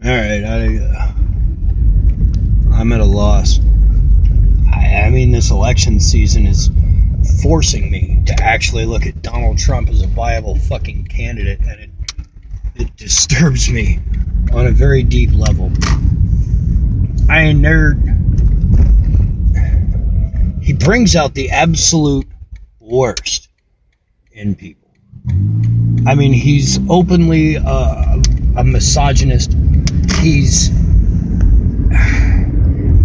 All right, I'm at a loss. I mean, this election season is forcing me to actually look at Donald Trump as a viable fucking candidate, and it disturbs me on a very deep level. He brings out the absolute worst in people. I mean, he's openly a misogynist.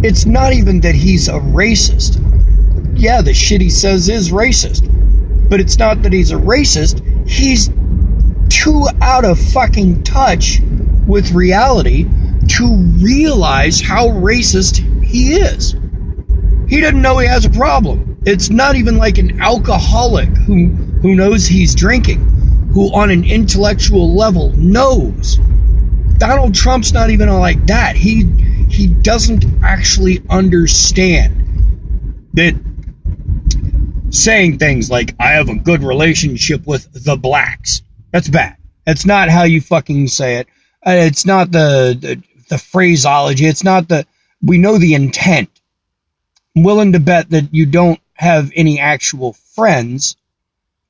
It's not even that he's a racist. Yeah, the shit he says is racist. But it's not that he's a racist. He's too out of fucking touch with reality to realize how racist he is. He doesn't know he has a problem. It's not even like an alcoholic who knows he's drinking, who on an intellectual level knows. Donald Trump's not even like that. He doesn't actually understand that saying things like, I have a good relationship with the blacks. That's bad. That's not how you fucking say it. It's not the phraseology. It's not we know the intent. I'm willing to bet that you don't have any actual friends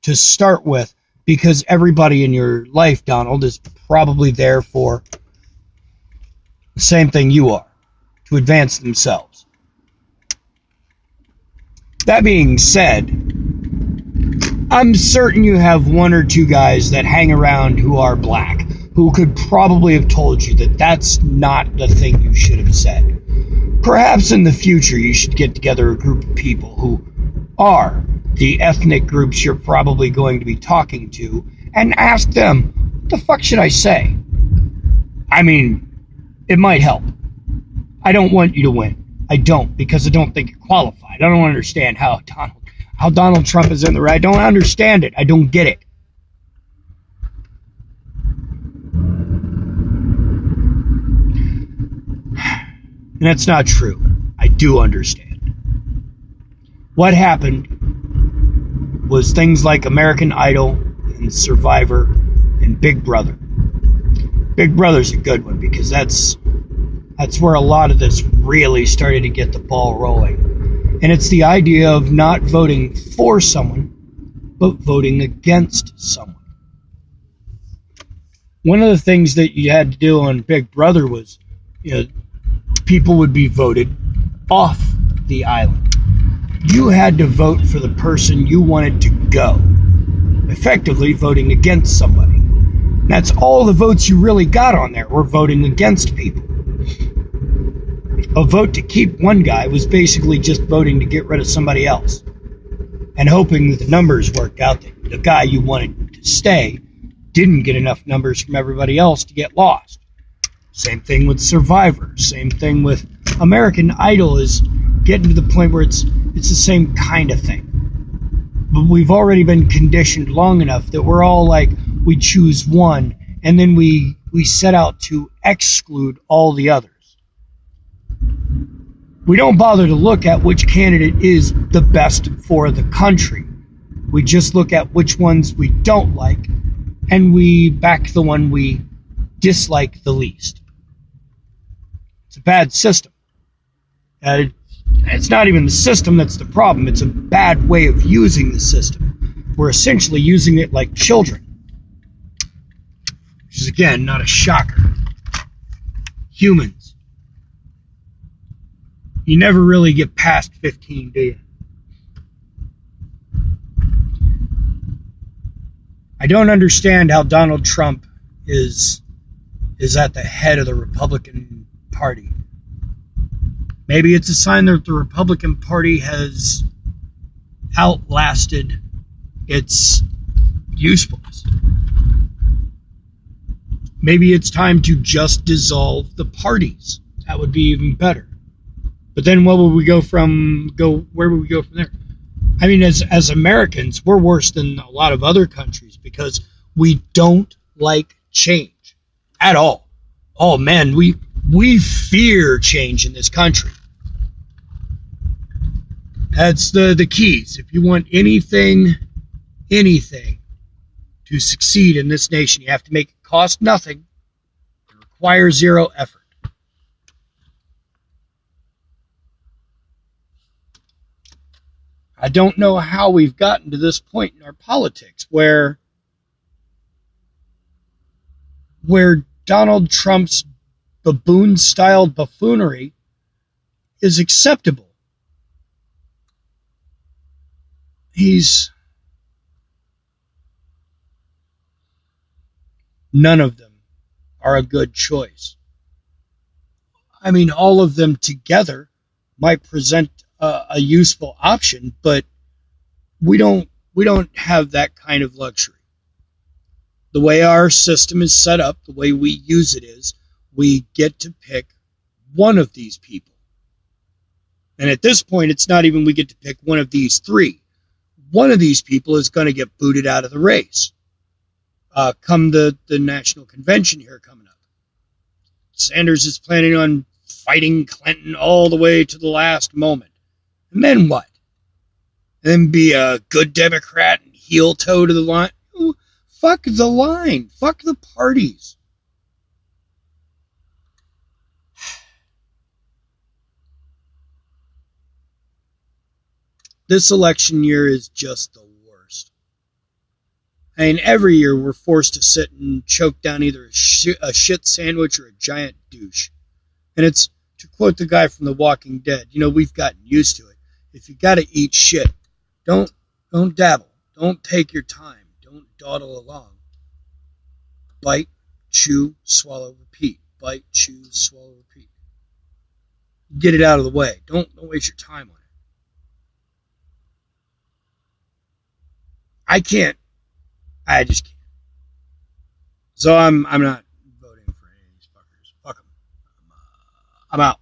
to start with, because everybody in your life, Donald, is probably there for the same thing you are, to advance themselves. That being said, I'm certain you have one or two guys that hang around who are black, who could probably have told you that that's not the thing you should have said. Perhaps in the future you should get together a group of people who are the ethnic groups you're probably going to be talking to and ask them, what the fuck should I say? I mean, it might help. I don't want you to win. I don't, because I don't think you're qualified. I don't understand how Donald Trump is in the right. I don't understand it. I don't get it. And that's not true. I do understand. What happened was things like American Idol and Survivor and Big Brother. Big Brother's a good one, because that's where a lot of this really started to get the ball rolling. And it's the idea of not voting for someone, but voting against someone. One of the things that you had to do on Big Brother was, people would be voted off the island. You had to vote for the person you wanted to go, effectively voting against somebody. And that's all the votes you really got on there, were voting against people. A vote to keep one guy was basically just voting to get rid of somebody else, and hoping that the numbers worked out, that the guy you wanted to stay didn't get enough numbers from everybody else to get lost. Same thing with Survivor. Same thing with American Idol, is getting to the point where it's the same kind of thing. But we've already been conditioned long enough that we're all like, we choose one, and then we set out to exclude all the others. We don't bother to look at which candidate is the best for the country. We just look at which ones we don't like, and we back the one we dislike the least. It's a bad system. It's not even the system that's the problem. It's a bad way of using the system. We're essentially using it like children. Which is, again, not a shocker. Humans. You never really get past 15, do you? I don't understand how Donald Trump is at the head of the Republican Party. Maybe it's a sign that the Republican Party has outlasted its usefulness. Maybe it's time to just dissolve the parties. That would be even better. But then where would we go from there? I mean, as Americans, we're worse than a lot of other countries because we don't like change at all. Oh man, we fear change in this country. That's the keys. If you want anything to succeed in this nation, you have to make it cost nothing, require zero effort. I don't know how we've gotten to this point in our politics where Donald Trump's baboon-styled buffoonery is acceptable. He's None of them are a good choice. I mean, all of them together might present a useful option, but we don't have that kind of luxury. The way our system is set up, the way we use it is, we get to pick one of these people. And at this point, it's not even we get to pick one of these three. One of these people is going to get booted out of the race come the national convention here coming up. Sanders is planning on fighting Clinton all the way to the last moment. And then what? And then be a good Democrat and heel toe to the line? Ooh, fuck the line. Fuck the parties. This election year is just the worst. I mean, every year we're forced to sit and choke down either a shit sandwich or a giant douche. And it's, to quote the guy from The Walking Dead, we've gotten used to it. If you gotta eat shit, don't dabble. Don't take your time. Don't dawdle along. Bite, chew, swallow, repeat. Bite, chew, swallow, repeat. Get it out of the way. Don't waste your time on it. I can't. I just can't. So I'm not voting for any of these fuckers. Fuck them. I'm out.